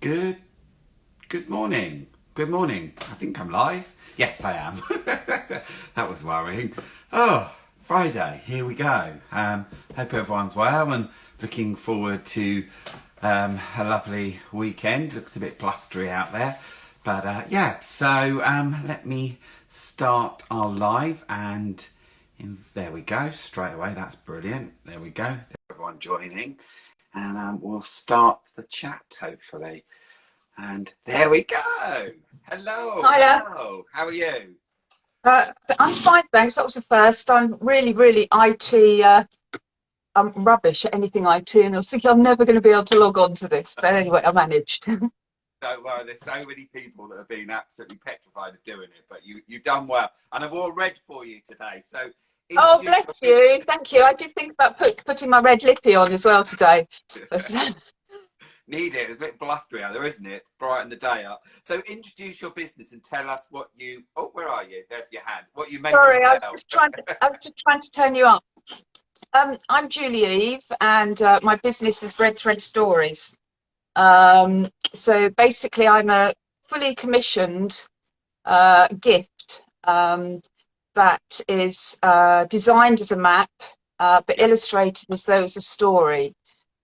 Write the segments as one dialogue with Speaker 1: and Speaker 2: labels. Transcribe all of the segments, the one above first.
Speaker 1: Good good morning. Good morning. I think I'm live. Yes, I am. That was worrying. Oh, Friday. Here we go. Hope everyone's well and looking forward to a lovely weekend. Looks a bit blustery out there, but yeah. So let me start our live there we go. Straight away. That's brilliant. There we go. Everyone joining, and we'll start the chat hopefully. And there we go. Hello,
Speaker 2: Hiya.
Speaker 1: hello. How are you?
Speaker 2: Uh, I'm fine, thanks. That was the first. I'm really IT. I'm rubbish at anything IT, and I was thinking I'm never going to be able to log on to this. But anyway, I managed.
Speaker 1: Don't worry, there's so many people that have been absolutely petrified of doing it, but you've done well. And I've all red for you today. So
Speaker 2: Oh,
Speaker 1: introduce
Speaker 2: bless
Speaker 1: your
Speaker 2: you. Thank you. I did think about putting my red lippy on as well today. But,
Speaker 1: need it. It's a bit blustery out there, isn't it? Brighten the day up. So introduce your business and tell us what you where are you? There's your hand. What you make and
Speaker 2: sorry,
Speaker 1: sell.
Speaker 2: I was just trying to turn you up. I'm Julie Eve, and my business is Red Thread Stories. So basically, I'm a fully commissioned gift. That is designed as a map, but
Speaker 1: Yeah,
Speaker 2: illustrated as though it's a story.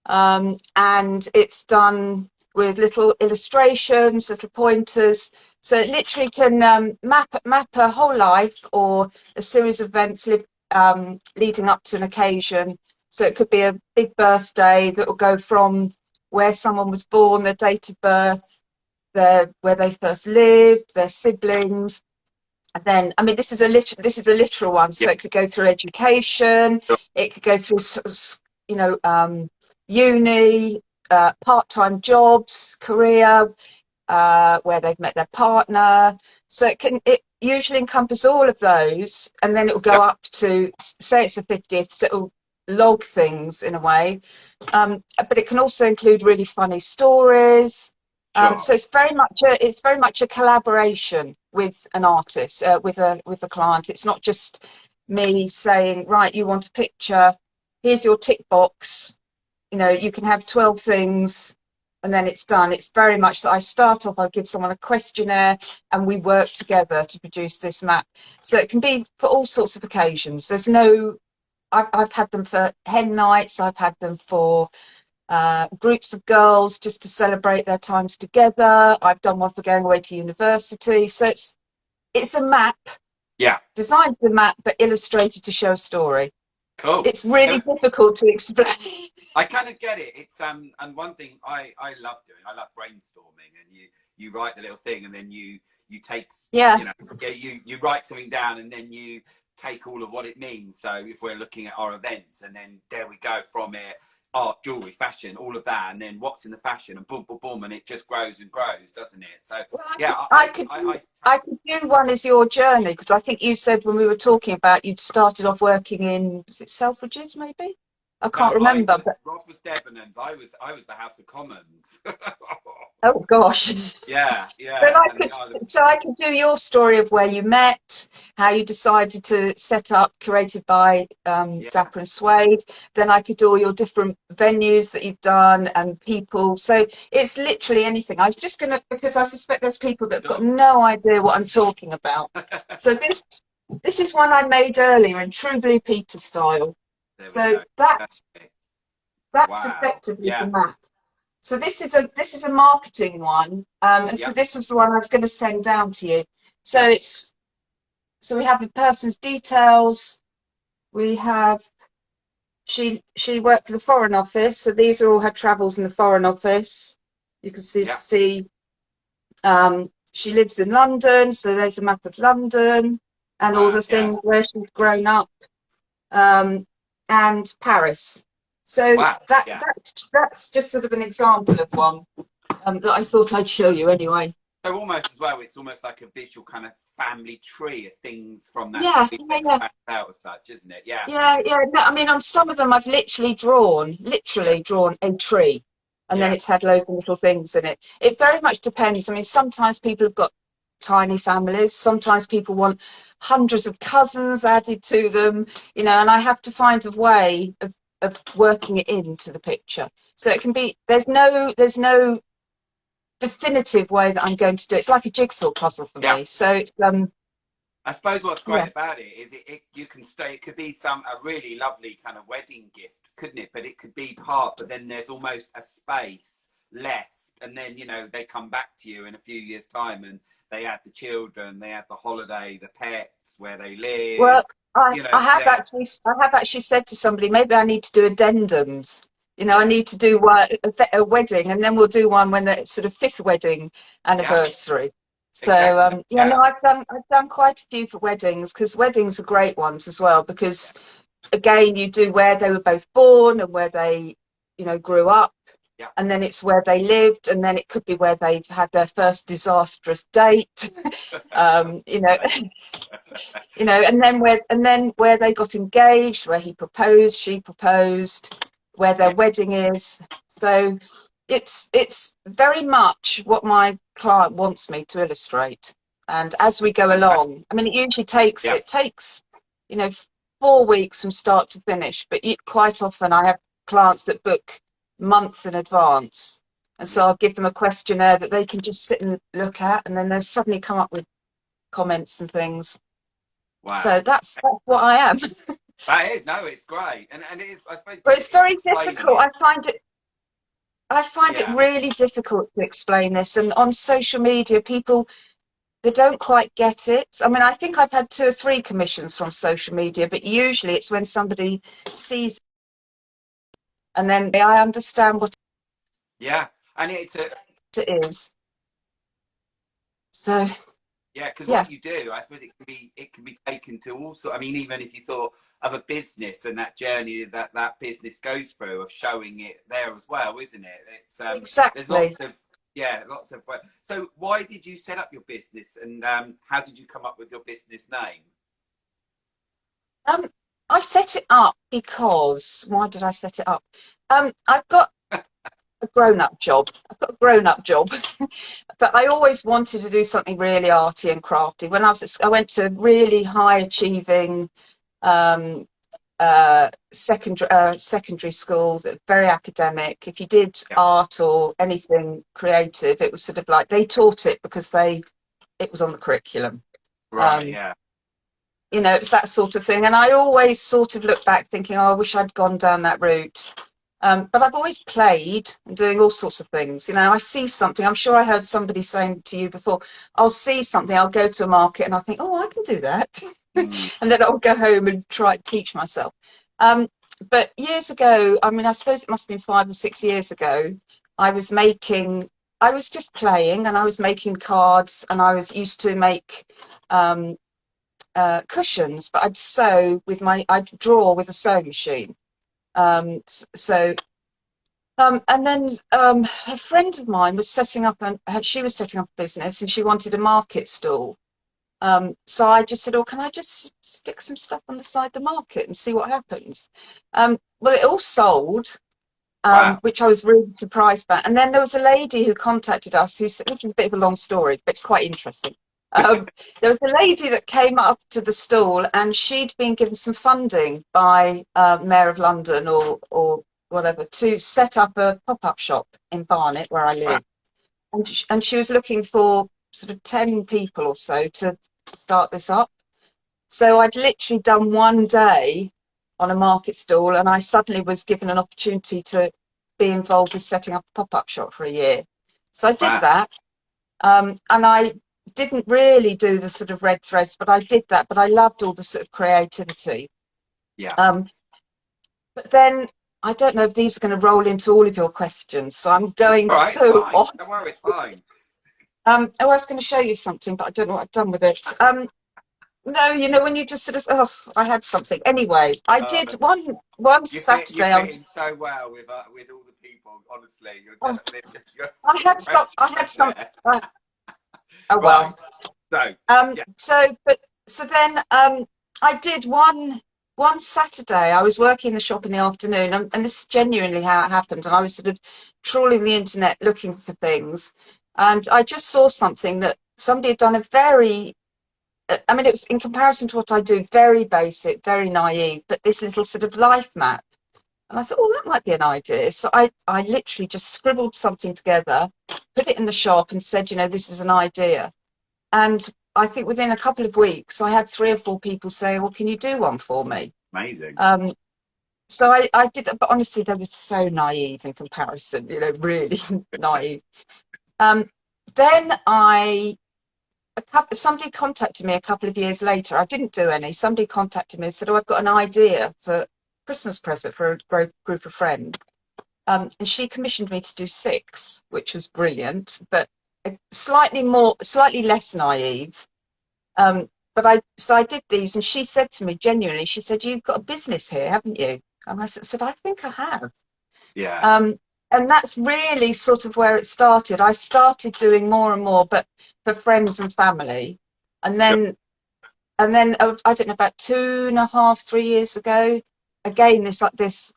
Speaker 2: And it's done with little illustrations, little pointers. So it literally can map a whole life or a series of events leading up to an occasion. So it could be a big birthday that will go from where someone was born, their date of birth, where they first lived, their siblings, and then, I mean, this is a literal one,
Speaker 1: yeah,
Speaker 2: so it could go through education,
Speaker 1: sure,
Speaker 2: it could go through, you know, uni, part-time jobs, career, where they've met their partner. So it usually encompass all of those, and then it will
Speaker 1: yeah,
Speaker 2: go up to, say it's a 50th, so it will log things in a way. But it can also include really funny stories.
Speaker 1: sure.
Speaker 2: So it's very much a collaboration with an artist, with a client. It's not just me saying, right, you want a picture, here's your tick box. You know, you can have 12 things and then it's done. It's very much that I start off, I give someone a questionnaire and we work together to produce this map. So it can be for all sorts of occasions. There's no, I've had them for hen nights, I've had them for groups of girls just to celebrate their times together. I've done one for going away to university. So it's a map,
Speaker 1: Yeah,
Speaker 2: designed for a map, but illustrated to show a story.
Speaker 1: cool.
Speaker 2: It's really
Speaker 1: So
Speaker 2: difficult to explain.
Speaker 1: I kind of get it. It's and one thing I love doing, I love brainstorming, and you write the little thing, and then you take
Speaker 2: Yeah.
Speaker 1: you know yeah you write something down, and then you take all of what it means. So if we're looking at our events, and then there we go from it, art, jewelry, fashion, all of that, and then what's in the fashion, and boom, boom, boom, and it just grows and grows, doesn't it? So
Speaker 2: Well,
Speaker 1: yeah,
Speaker 2: I could do one as your journey because I think you said when we were talking about you'd started off working in, was it Selfridges maybe? I can't
Speaker 1: no,
Speaker 2: remember, but
Speaker 1: Rob was Debenhams. I was the House of Commons.
Speaker 2: oh gosh.
Speaker 1: Yeah,
Speaker 2: But
Speaker 1: yeah, and
Speaker 2: I could do your story of where you met, how you decided to set up, curated by
Speaker 1: yeah,
Speaker 2: Dapper and Suave. Then I could do all your different venues that you've done and people. So it's literally anything. I was just gonna, because I suspect there's people that have got
Speaker 1: sure.
Speaker 2: no idea what I'm talking about. So this is one I made earlier in true Blue Peter style.
Speaker 1: There we
Speaker 2: So
Speaker 1: go. Okay.
Speaker 2: that's
Speaker 1: Wow.
Speaker 2: effectively the
Speaker 1: Yeah.
Speaker 2: map. So this is a marketing one, and so
Speaker 1: Yeah.
Speaker 2: this was the one I was going to send down to you. So
Speaker 1: Yeah.
Speaker 2: we have the person's details. We have she worked for the Foreign Office, so these are all her travels in the Foreign Office. You can
Speaker 1: Yeah.
Speaker 2: see she lives in London, so there's a map of London and all
Speaker 1: Wow.
Speaker 2: the
Speaker 1: Yeah.
Speaker 2: things where she's grown up, um, and Paris. So
Speaker 1: Wow. Yeah.
Speaker 2: that's just sort of an example of one that I thought I'd show you anyway.
Speaker 1: So almost as well, it's almost like a visual kind of family tree of things from that
Speaker 2: Yeah,
Speaker 1: tree that
Speaker 2: yeah, yeah,
Speaker 1: expand out as such, isn't it? Yeah.
Speaker 2: yeah. No, I mean, on some of them, I've
Speaker 1: Yeah.
Speaker 2: literally drawn a tree, and then
Speaker 1: Yeah.
Speaker 2: it's had loads of little things in it. It very much depends. I mean, sometimes people have got tiny families. Sometimes people want hundreds of cousins added to them, you know, and I have to find a way of working it into the picture. So it can be, there's no definitive way that I'm going to do it. It's like a jigsaw puzzle for
Speaker 1: Yeah.
Speaker 2: me. So it's
Speaker 1: I suppose what's great
Speaker 2: yeah.
Speaker 1: about it is you can stay. It could be a really lovely kind of wedding gift, couldn't it? But it could be part. But then there's almost a space left, and then they come back to you in a few years' time, and they add the children, they add the holiday, the pets, where they live.
Speaker 2: Well,
Speaker 1: Yeah,
Speaker 2: I have actually said to somebody, maybe I need to do addendums. I
Speaker 1: yeah,
Speaker 2: need to do a wedding, and then we'll do one when the sort of fifth wedding
Speaker 1: yeah,
Speaker 2: anniversary. So
Speaker 1: exactly.
Speaker 2: yeah, no,
Speaker 1: Yeah,
Speaker 2: I've done quite a few for weddings, because weddings are great ones as well, because again you do where they were both born and where they grew up,
Speaker 1: yeah,
Speaker 2: and then it's where they lived, and then it could be where they've had their first disastrous date.
Speaker 1: yeah.
Speaker 2: um, you know and then where they got engaged, where he proposed, she proposed, where their
Speaker 1: Yeah,
Speaker 2: wedding is. So it's very much what my client wants me to illustrate. And as we go
Speaker 1: fantastic.
Speaker 2: along, I mean, it usually takes
Speaker 1: Yeah,
Speaker 2: 4 weeks from start to finish, but quite often I have clients that book months in advance, and so
Speaker 1: yeah.
Speaker 2: I'll give them a questionnaire that they can just sit and look at, and then they'll suddenly come up with comments and things. So
Speaker 1: Wow.
Speaker 2: that's what I am.
Speaker 1: That is, no, it's great, and it is. I suppose
Speaker 2: But
Speaker 1: because
Speaker 2: it's
Speaker 1: it is
Speaker 2: very
Speaker 1: explaining
Speaker 2: difficult.
Speaker 1: it.
Speaker 2: I find it
Speaker 1: Yeah,
Speaker 2: really difficult to explain this. And on social media, people, they don't quite get it. I mean, I think I've had 2 or 3 commissions from social media, but usually it's when somebody sees and then I understand what
Speaker 1: yeah, and it's a
Speaker 2: it is. So
Speaker 1: yeah, because
Speaker 2: yeah,
Speaker 1: what you do, I suppose it can be taken to also. I mean, even if you thought of a business and that journey that business goes through of showing it there as well, isn't it? It's there's
Speaker 2: exactly.
Speaker 1: lots of. So why did you set up your business, and how did you come up with your business name?
Speaker 2: Um, I set it up because, why did I set it up? I've got a grown-up job. I've got a grown-up job, but I always wanted to do something really arty and crafty. When I went to really high-achieving um, secondary school, very academic. If you did
Speaker 1: Yeah,
Speaker 2: art or anything creative, it was sort of like they taught it because it was on the curriculum.
Speaker 1: right.
Speaker 2: Um,
Speaker 1: Yeah,
Speaker 2: it's that sort of thing. And I always sort of look back thinking, oh, I wish I'd gone down that route. But I've always played and doing all sorts of things. I see something. I'm sure I heard somebody saying to you before, I'll see something, I'll go to a market and I think, oh, I can do that.
Speaker 1: mm,
Speaker 2: And then I'll go home and try to teach myself. Um, but years ago, I mean, I suppose it must have been 5 or 6 years ago, I was just playing and I was making cards, and I was used to make um, cushions, but I'd draw with a sewing machine. So and then a friend of mine was she was setting up a business, and she wanted a market stall. So I just said, oh, can I just stick some stuff on the side of the market and see what happens? Well, it all sold,
Speaker 1: wow.
Speaker 2: which I was really surprised about. And then there was a lady who contacted us, this is a bit of a long story, but it's quite interesting. There was a lady that came up to the stall, and she'd been given some funding by Mayor of London or whatever to set up a pop-up shop in Barnet, where I
Speaker 1: Wow.
Speaker 2: live. And she was looking for sort of 10 people or so to start this up. So I'd literally done one day on a market stall, and I suddenly was given an opportunity to be involved with setting up a pop-up shop for a year. So I did
Speaker 1: Wow.
Speaker 2: that, and I didn't really do the sort of red threads, but I did that. But I loved all the sort of creativity.
Speaker 1: Yeah.
Speaker 2: Um, but then I don't know if these are going to roll into all of your questions, so I'm going
Speaker 1: All right, it's
Speaker 2: so
Speaker 1: fine.
Speaker 2: off.
Speaker 1: Don't worry, it's fine.
Speaker 2: Oh, I was going to show you something, but I don't know what I've done with it. No, when you just sort of, oh, I had something. Anyway, I
Speaker 1: Uh,
Speaker 2: did one
Speaker 1: you
Speaker 2: Saturday.
Speaker 1: fit in so well with all the people. Honestly,
Speaker 2: Oh,
Speaker 1: you're
Speaker 2: I had
Speaker 1: very
Speaker 2: some. I had some.
Speaker 1: there.
Speaker 2: Oh
Speaker 1: Right.
Speaker 2: well.
Speaker 1: So yeah,
Speaker 2: So then I did one Saturday. I was working in the shop in the afternoon, and this is genuinely how it happened. And I was sort of trawling the internet looking for things, and I just saw something that somebody had done a very. I mean, it was in comparison to what I do, very basic, very naive, but this little sort of life map And I thought, oh, that might be an idea. So I literally just scribbled something together, put it in the shop and said, you know, this is an idea. And I think within a couple of weeks, I had 3 or 4 people say, well, can you do one for me?
Speaker 1: Amazing.
Speaker 2: So I did that, but honestly, they were so naive in comparison, you know, really naive. Um, then somebody contacted me a couple of years later. I didn't do any. Somebody contacted me and said, oh, I've got an idea for Christmas present for a group of friends. And she commissioned me to do 6, which was brilliant, but slightly less naive. But I did these, and she said to me genuinely, she said, you've got a business here, haven't you? And I said, I think I have.
Speaker 1: Yeah.
Speaker 2: And that's really sort of where it started. I started doing more and more, but for friends and family. And
Speaker 1: Sure.
Speaker 2: then, I don't know, about 2.5, 3 years ago, again, this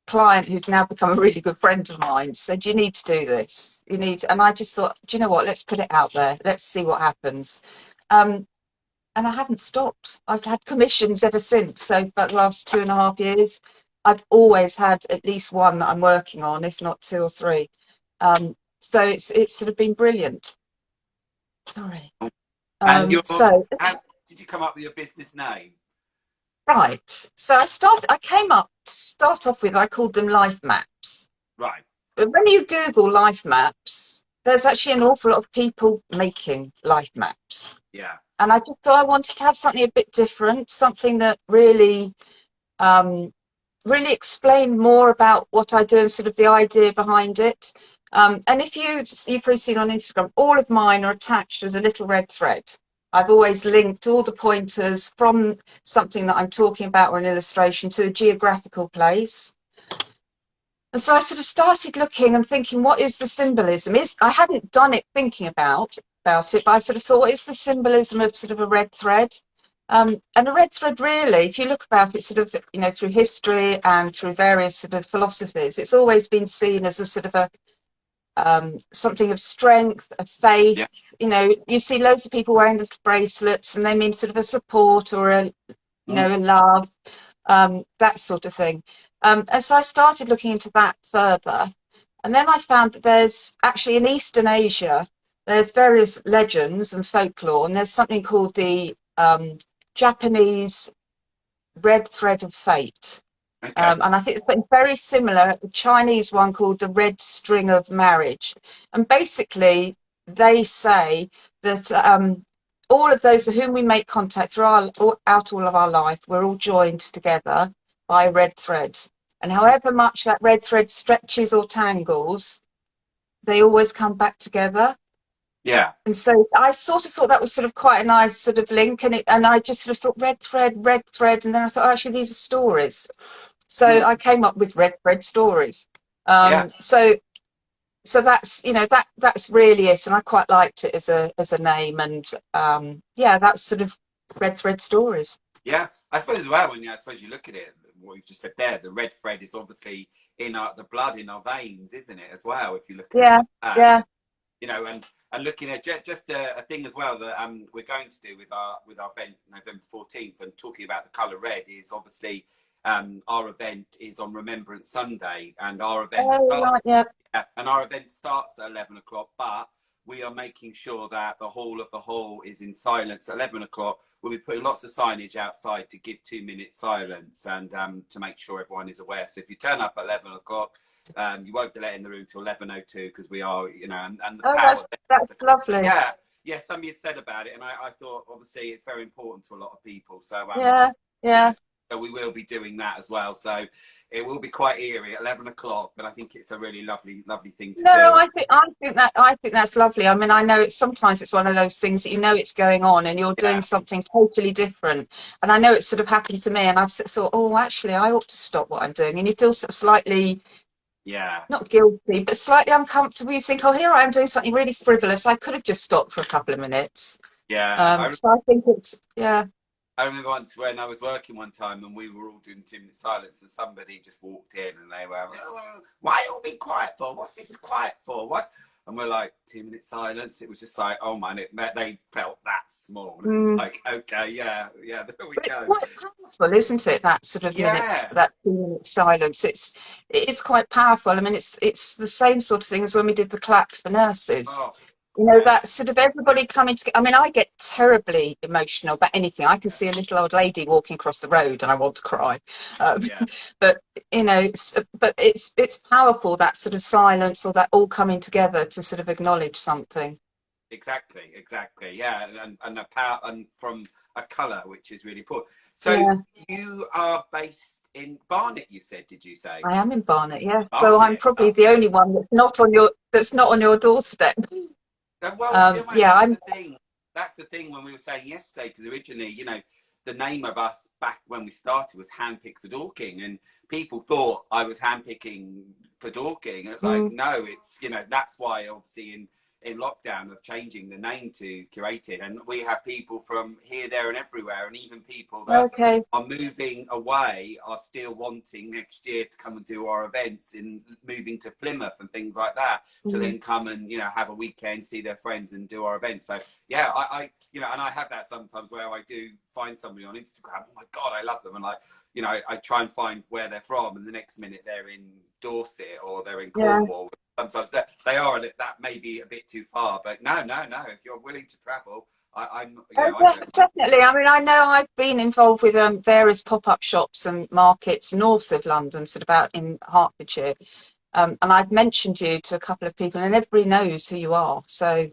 Speaker 2: client who's now become a really good friend of mine said, you need to do this. And I just thought, do you know what? Let's put it out there. Let's see what happens. And I haven't stopped. I've had commissions ever since. So for the last 2.5 years, I've always had at least one that I'm working on, if not 2 or 3. So it's sort of been brilliant. Sorry.
Speaker 1: And
Speaker 2: So
Speaker 1: how did you come up with your business name?
Speaker 2: right. So I came up to start off with, I called them life maps.
Speaker 1: Right.
Speaker 2: But when you Google life maps, there's actually an awful lot of people making life maps.
Speaker 1: Yeah.
Speaker 2: And I just thought I wanted to have something a bit different, something that really really explained more about what I do and sort of the idea behind it. And if you've probably seen on Instagram, all of mine are attached with a little red thread. I've always linked all the pointers from something that I'm talking about or an illustration to a geographical place. And so I sort of started looking and thinking, what is the symbolism? I hadn't done it thinking about it, but I sort of thought, what is the symbolism of sort of a red thread? And a red thread, really, if you look about it sort of, you know, through history and through various sort of philosophies, it's always been seen as a sort of a something of strength, of faith.
Speaker 1: Yeah.
Speaker 2: You know, you see loads of people wearing little bracelets and they mean sort of a support or a, you know, a love, that sort of thing. And so I started looking into that further. And then I found that there's actually in Eastern Asia, there's various legends and folklore, and there's something called the Japanese red thread of fate.
Speaker 1: Okay.
Speaker 2: And I think it's something very similar, a Chinese one called the red string of marriage. And basically, they say that all of those with whom we make contact throughout all of our life, we're all joined together by a red thread. And however much that red thread stretches or tangles, they always come back together.
Speaker 1: Yeah.
Speaker 2: And so I sort of thought that was sort of quite a nice sort of link, and I just sort of thought red thread, and then I thought, oh, actually these are stories. So I came up with red thread stories.
Speaker 1: Yeah.
Speaker 2: So that's, you know, that's really it, and I quite liked it as a name, and yeah, that's sort of red thread stories.
Speaker 1: Yeah. I suppose as well, when I suppose you look at it, what you've just said there, the red thread is obviously in the blood in our veins, isn't it, as well? If you look at
Speaker 2: Yeah,
Speaker 1: it like that.
Speaker 2: yeah.
Speaker 1: You know, and looking at just a thing as well that we're going to do with our event November 14th, and talking about the colour red, is obviously our event is on Remembrance Sunday, and our event starts.
Speaker 2: Right, yeah.
Speaker 1: And our event starts at 11 o'clock, but we are making sure that the whole of the hall is in silence at 11 o'clock. We'll be putting lots of signage outside to give 2-minute silence, and to make sure everyone is aware. So if you turn up at 11 o'clock, you won't be let in the room till 11:02, because we are, you know, and the power.
Speaker 2: That's lovely.
Speaker 1: Yeah. Somebody had said about it, and I thought obviously it's very important to a lot of people. So
Speaker 2: Yeah.
Speaker 1: you know, so we will be doing that as well. So it will be quite eerie at 11 o'clock, but I think it's a really lovely thing to do.
Speaker 2: No, I think that's lovely. I mean, I know sometimes it's one of those things that you know it's going on and you're doing something totally different. And I know it's sort of happened to me, and I've thought, oh, actually, I ought to stop what I'm doing. And you feel sort of slightly, not guilty, but slightly uncomfortable. You think, oh, here I am doing something really frivolous. I could have just stopped for a couple of minutes.
Speaker 1: Yeah.
Speaker 2: So I think it's,
Speaker 1: I remember once when I was working one time and we were all doing 2-minute silence, and somebody just walked in and they were, why are you all being quiet for? What's this quiet for? and we're like 2 minute silence. It was just like, oh man, they felt that small. And it was
Speaker 2: Mm.
Speaker 1: like, okay, yeah, there we
Speaker 2: But it's
Speaker 1: go.
Speaker 2: quite powerful, isn't it? That sort of minutes,
Speaker 1: Yeah.
Speaker 2: that 2 minute silence. It's quite powerful. I mean, it's the same sort of thing as when we did the clap for nurses.
Speaker 1: Oh,
Speaker 2: You know, that
Speaker 1: yes.
Speaker 2: sort of everybody coming together. I mean, I get terribly emotional about anything. I can see a little old lady walking across the road and I want to cry. Um,
Speaker 1: Yeah.
Speaker 2: but you know, but it's powerful, that sort of silence or that all coming together to sort of acknowledge something.
Speaker 1: Exactly. Yeah, and a power and from a colour, which is really important. So
Speaker 2: Yeah.
Speaker 1: you are based in Barnet, you said, did you say?
Speaker 2: I am in Barnet, yeah. So I'm
Speaker 1: Barnet,
Speaker 2: probably the only
Speaker 1: lovely.
Speaker 2: one that's not on your doorstep.
Speaker 1: Well, you know what,
Speaker 2: Yeah,
Speaker 1: that's
Speaker 2: I'm
Speaker 1: the thing. That's the thing when we were saying yesterday, because originally, the name of us back when we started was Handpicked for Dorking, and people thought I was handpicking for Dorking. And it's like,
Speaker 2: mm,
Speaker 1: no, it's, that's why obviously in lockdown of changing the name to Curated, and we have people from here, there, and everywhere, and even people that
Speaker 2: okay.
Speaker 1: are moving away are still wanting next year to come and do our events in moving to Plymouth and things like that, to
Speaker 2: Mm,
Speaker 1: then come and have a weekend, see their friends and do our events. So yeah, I and I have that sometimes where I do find somebody on Instagram, oh my god, I love them, and I try and find where they're from, and the next minute they're in Dorset or they're in
Speaker 2: yeah.
Speaker 1: Cornwall. Sometimes they are that may be a bit too far, but no. If you're willing to travel, I'm
Speaker 2: Oh,
Speaker 1: I don't.
Speaker 2: definitely. I mean, I know I've been involved with various pop-up shops and markets north of London, sort of out in Hertfordshire. And I've mentioned you to a couple of people, and everybody knows who you are. So,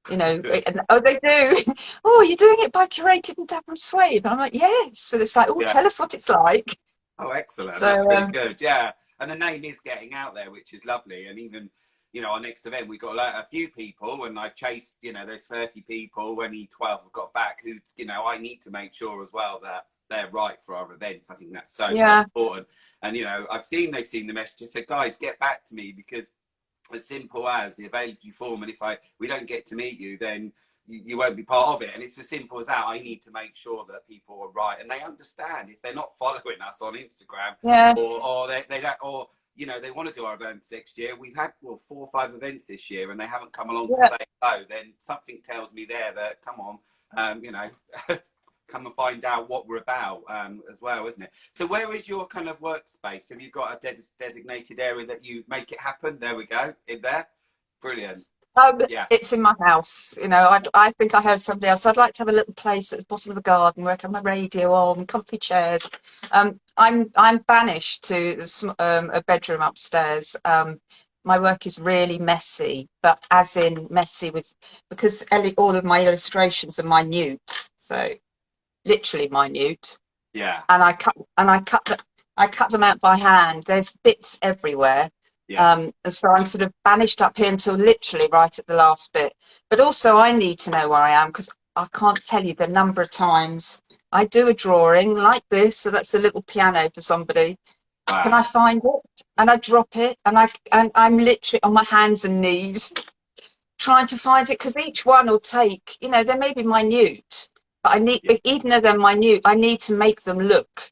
Speaker 2: you know, oh, they do. Oh, you're doing it by Curated and Dapper Suave. And I'm like, yes. So it's like, oh,
Speaker 1: Yeah.
Speaker 2: tell us what it's like.
Speaker 1: Oh, excellent.
Speaker 2: So,
Speaker 1: That's really good. Yeah. And the name is getting out there, which is lovely. And even, our next event, we got a few people, and I've chased, there's 30 people, only 12 have got back who, I need to make sure as well that they're right for our events. I think that's so
Speaker 2: yeah,
Speaker 1: important. And, they've seen the messages, said, guys, get back to me, because as simple as the availability form, and if we don't get to meet you, then you won't be part of it. And it's as simple as that. I need to make sure that people are right, and they understand if they're not following us on Instagram,
Speaker 2: yeah,
Speaker 1: or they don't, or they want to do our events next year. We've had 4 or 5 events this year, and they haven't come along to
Speaker 2: yeah.
Speaker 1: say hello. Then something tells me there that, come on, come and find out what we're about, as well, isn't it? So where is your kind of workspace? Have you got a designated area that you make it happen? There we go, in there. Brilliant. Yeah.
Speaker 2: It's in my house. You know, I think I heard somebody else. I'd like to have a little place at the bottom of the garden where I can have my radio on, comfy chairs. I'm banished to a bedroom upstairs. My work is really messy, but as in messy because all of my illustrations are minute, so literally minute.
Speaker 1: Yeah.
Speaker 2: And I cut them out by hand. There's bits everywhere.
Speaker 1: Yes.
Speaker 2: And so I'm sort of banished up here until literally right at the last bit. But also I need to know where I am, because I can't tell you the number of times I do a drawing like this. So that's a little piano for somebody. Can I
Speaker 1: Wow.
Speaker 2: find it? And I drop it, and I'm literally on my hands and knees trying to find it, because each one will take, they may be minute, but
Speaker 1: Yeah.
Speaker 2: even though they're minute, I need to make them look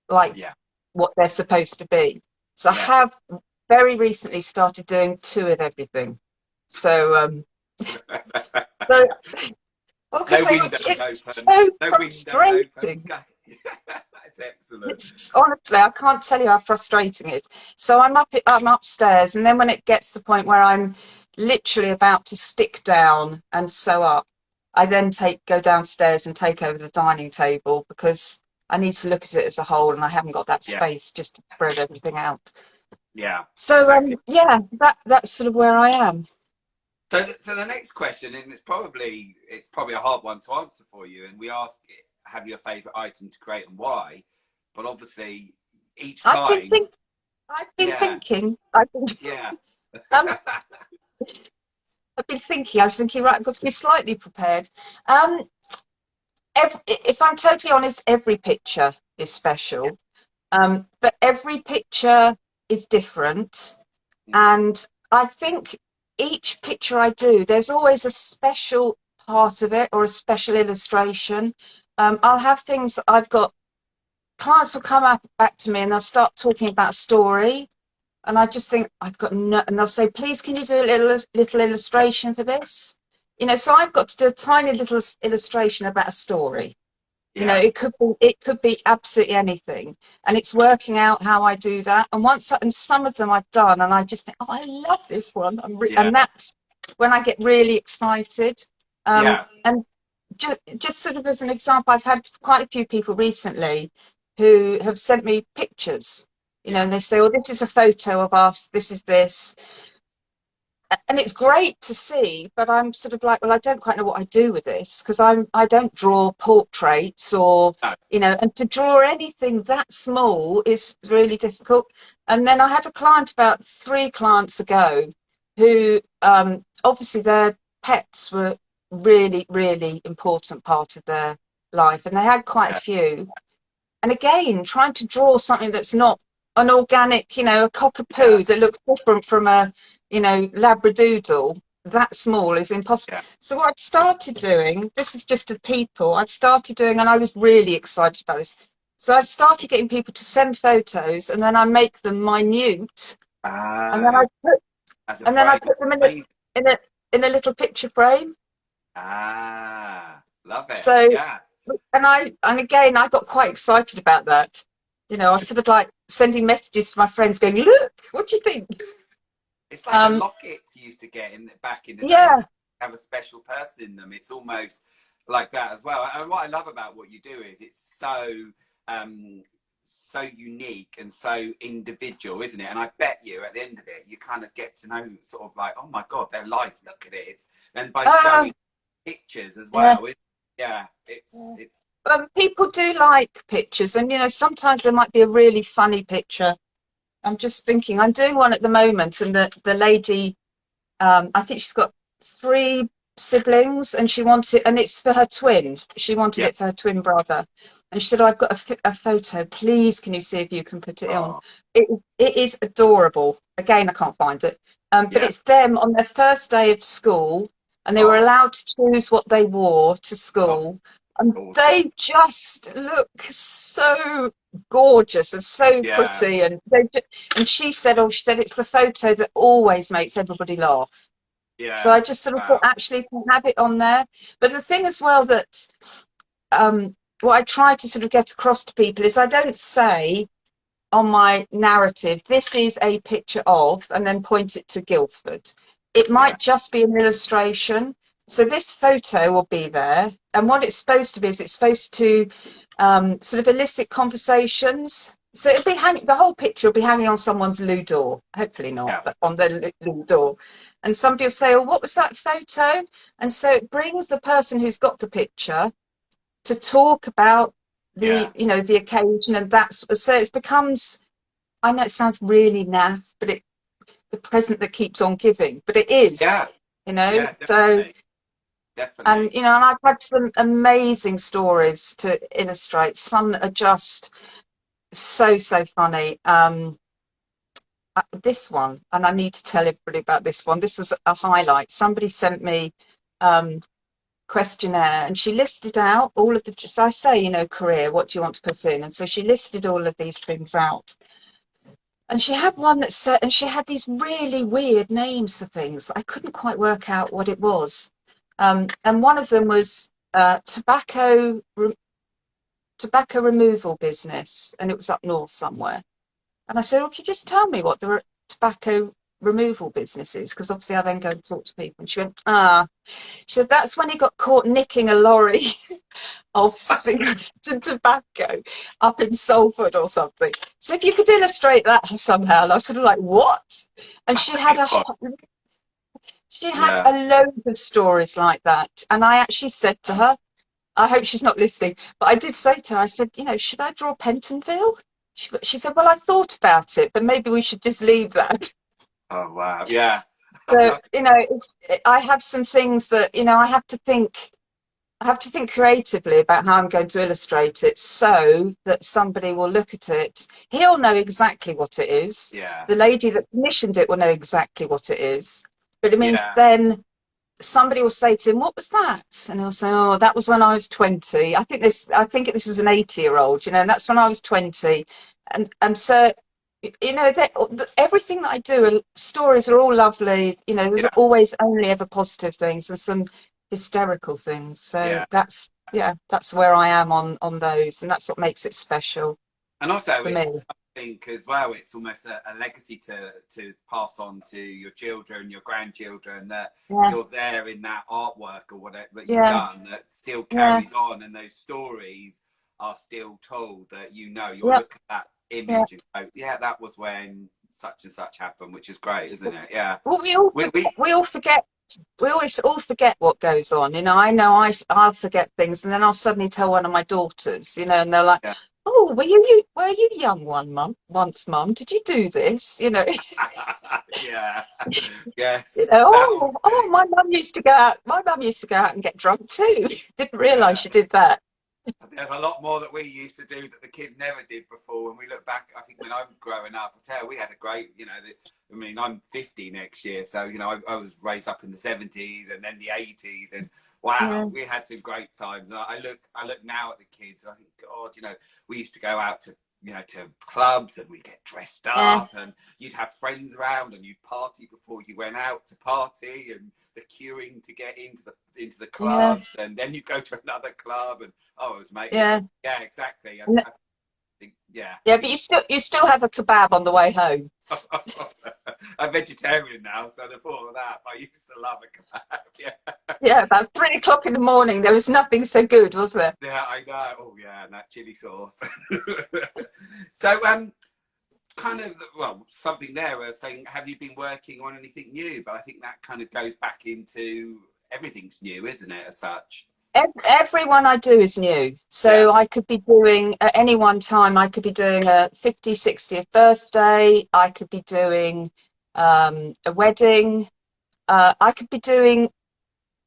Speaker 2: like
Speaker 1: Yeah.
Speaker 2: what they're supposed to be. So I
Speaker 1: Yeah.
Speaker 2: have very recently started doing 2 of everything. So, so
Speaker 1: No
Speaker 2: because
Speaker 1: windows
Speaker 2: it's
Speaker 1: open.
Speaker 2: so
Speaker 1: No windows open.
Speaker 2: frustrating.
Speaker 1: That's excellent.
Speaker 2: It's honestly, I can't tell you how frustrating it is. So I'm upstairs, and then when it gets to the point where I'm literally about to stick down and sew up, I then go downstairs and take over the dining table, because I need to look at it as a whole, and I haven't got that
Speaker 1: Yeah.
Speaker 2: space just to spread everything out.
Speaker 1: Yeah.
Speaker 2: So
Speaker 1: Exactly.
Speaker 2: yeah, that's sort of where I am.
Speaker 1: So the next question, and it's probably a hard one to answer for you, and we ask, have you a favourite item to create and why? But obviously, each
Speaker 2: I've been
Speaker 1: time,
Speaker 2: think I've been
Speaker 1: yeah,
Speaker 2: thinking. I've been
Speaker 1: yeah,
Speaker 2: um, I've been thinking. I was thinking, right, I've got to be slightly prepared. Um, if I'm totally honest, every picture is
Speaker 1: yeah,
Speaker 2: special. But every picture is different.
Speaker 1: mm,
Speaker 2: And I think each picture I do, there's always a special part of it or a special illustration. I'll have things that I've got, clients will come up back to me and they'll start talking about a story. and I just think I've got no, and they'll say, please, can you do a little illustration for this? You know, so I've got to do a tiny little illustration about a story. You know,
Speaker 1: Yeah.
Speaker 2: it could be absolutely anything, and it's working out how I do that. And and some of them I've done, and I just think, oh, I love this one.
Speaker 1: Yeah.
Speaker 2: And that's when I get really excited.
Speaker 1: Yeah.
Speaker 2: And just sort of as an example, I've had quite a few people recently who have sent me pictures. You know,
Speaker 1: Yeah.
Speaker 2: and they say, "Oh, this is a photo of us. This is this." And it's great to see, but I'm sort of like, well, I don't quite know what I do with this, because I don't draw portraits, or
Speaker 1: No.
Speaker 2: you know, and to draw anything that small is really difficult. And then I had a client about 3 clients ago who obviously their pets were really, really important part of their life, and they had quite a
Speaker 1: Yeah.
Speaker 2: few. And again, trying to draw something that's not an organic, you know, a
Speaker 1: Yeah.
Speaker 2: cockapoo that looks different from a, you know, labradoodle, that small is impossible.
Speaker 1: Yeah.
Speaker 2: So what I've started doing, this is just of people, I've started doing, and I was really excited about this. So I've started getting people to send photos, and then I make them minute, and then
Speaker 1: Oh, as a
Speaker 2: I
Speaker 1: frame.
Speaker 2: put them
Speaker 1: Amazing.
Speaker 2: in a in a little picture frame.
Speaker 1: Ah, love it.
Speaker 2: So,
Speaker 1: Yeah.
Speaker 2: and again, I got quite excited about that. You know, I sort of like sending messages to my friends going, look, what do you think?
Speaker 1: It's like the
Speaker 2: Um,
Speaker 1: lockets you used to get in back in the
Speaker 2: yeah,
Speaker 1: days. Have a special person in them. It's almost like that as well. And what I love about what you do is it's um, so unique and so individual, isn't it? And I bet you at the end of it, you kind of get to know sort of like, oh my god, their life. Look at it. It's and by
Speaker 2: uh,
Speaker 1: showing pictures as
Speaker 2: yeah.
Speaker 1: well. Yeah, it's
Speaker 2: People do like pictures, and you know, sometimes there might be a really funny picture. I'm just thinking, I'm doing one at the moment, and the lady, I think she's got 3 siblings, and she wanted, and it's for her twin. She wanted
Speaker 1: yeah.
Speaker 2: it for her twin brother, and she said, "Oh, I've got a photo. Please, can you see if you can put it on?"
Speaker 1: Oh,
Speaker 2: It is adorable. Again, I can't find it, but
Speaker 1: yeah.
Speaker 2: it's them on their first day of school, and they were
Speaker 1: Oh,
Speaker 2: allowed to choose what they wore to
Speaker 1: oh,
Speaker 2: school, and
Speaker 1: gorgeous.
Speaker 2: they just look so gorgeous and so
Speaker 1: Yeah,
Speaker 2: pretty, and and she said, "Oh, she said it's the photo that always makes everybody laugh." So
Speaker 1: yeah.
Speaker 2: I just sort of thought,
Speaker 1: Wow.
Speaker 2: actually, to have it on there. But the thing as well that what I try to sort of get across to people is I don't say on my narrative, this is a picture of, and then point it to Guildford. It
Speaker 1: Yeah,
Speaker 2: might just be an illustration. So this photo will be there. And what it's supposed to be is it's supposed to sort of elicit conversations. So it'll be hanging, the whole picture will be hanging on someone's loo door. Hopefully not,
Speaker 1: yeah,
Speaker 2: but on their loo door. And somebody will say, oh, what was that photo? And so it brings the person who's got the picture to talk about the,
Speaker 1: yeah,
Speaker 2: you know, the occasion, and that's so it becomes, I know it sounds really naff, but it, the present that keeps on giving, but it is,
Speaker 1: yeah,
Speaker 2: you know.
Speaker 1: yeah.
Speaker 2: So,
Speaker 1: Definitely,
Speaker 2: and
Speaker 1: definitely.
Speaker 2: you know, and I've had some amazing stories to illustrate, some that are just so funny. This one, and I need to tell everybody about this one, this was a highlight. Somebody sent me questionnaire, and she listed out all of the, so I say, you know, career, what do you want to put in? And so she listed all of these things out. And she had one that said, and she had these really weird names for things. I couldn't quite work out what it was. And one of them was tobacco removal business, and it was up north somewhere. And I said, well, could you just tell me what the tobacco removal business is? Because obviously I then go and talk to people. And she went, she said, that's when he got caught nicking a lorry of cigarettes and tobacco up in Salford or something. So if you could illustrate that somehow, and I was sort of like, what? And
Speaker 1: Oh my God.
Speaker 2: she had
Speaker 1: Yeah.
Speaker 2: a load of stories like that. And I actually said to her, I hope she's not listening, but I did say to her, I said, you know, should I draw Pentonville? She said, well, I thought about it, but maybe we should just leave that.
Speaker 1: Oh wow. Yeah.
Speaker 2: So, you know, I have some things that, you know, I have to think creatively about how I'm going to illustrate it so that somebody will look at it. He'll know exactly what it is.
Speaker 1: Yeah.
Speaker 2: The lady that commissioned it will know exactly what it is. But it means
Speaker 1: Yeah.
Speaker 2: then somebody will say to him, what was that? And he'll say, oh, that was when I was 20. I think this was an 80-year-old, you know, and that's when I was 20. And so you know, everything that I do, stories are all lovely. You know, there's
Speaker 1: Yeah,
Speaker 2: always only ever positive things and some hysterical things. So
Speaker 1: yeah.
Speaker 2: that's, yeah, that's where I am on those, and that's what makes it special
Speaker 1: And also,
Speaker 2: for me.
Speaker 1: it's something as well. It's almost a legacy to pass on to your children, your grandchildren. That
Speaker 2: Yeah,
Speaker 1: you're there in that artwork or whatever that you've
Speaker 2: yeah,
Speaker 1: done that still
Speaker 2: yeah,
Speaker 1: carries on, and those stories are still told. That you'll
Speaker 2: yeah,
Speaker 1: look at that
Speaker 2: yeah.
Speaker 1: image and go, "Yeah, that was when such and such happened," which is great, isn't it? Yeah.
Speaker 2: Well,
Speaker 1: We
Speaker 2: we all forget. We always all forget what goes on. You know, I'll forget things, and then I'll suddenly tell one of my daughters. You know, and they're like,
Speaker 1: yeah.
Speaker 2: "Oh, were you young once, Mum? Did you do this?" You know.
Speaker 1: Yeah. Yes.
Speaker 2: Oh, oh, my mum used to go out. My mum used to go out and get drunk too. Didn't realise
Speaker 1: Yeah.
Speaker 2: she did that.
Speaker 1: There's a lot more that we used to do that the kids never did before. When we look back, I think when I was growing up, I tell you, we had a great, I mean, I'm 50 next year, so I was raised up in the 70s and then the 80s, and
Speaker 2: Yeah,
Speaker 1: wow, we had some great times. And I look now at the kids, and I think, God, we used to go out to clubs, and we get dressed
Speaker 2: yeah,
Speaker 1: up, and you'd have friends around, and you'd party before you went out to party, and the queuing to get into the
Speaker 2: yeah,
Speaker 1: clubs, and then you go to another club, and oh, it was mate,
Speaker 2: yeah.
Speaker 1: yeah, exactly.
Speaker 2: N-
Speaker 1: I think, yeah,
Speaker 2: Yeah, but you still have a kebab on the way home.
Speaker 1: I'm vegetarian now, so the thought of that, I used to love a kebab. Yeah,
Speaker 2: Yeah, about 3 o'clock in the morning. There was nothing so good, was there?
Speaker 1: yeah, I know. Oh, yeah, and that chili sauce. So, kind of, well, something there. Saying, have you been working on anything new? But I think that kind of goes back into everything's new, isn't it? As such.
Speaker 2: Everyone I do is new.
Speaker 1: Yeah.
Speaker 2: So I could be doing, at any one time, I could be doing a 50th, 60th birthday. I could be doing a wedding. I could be doing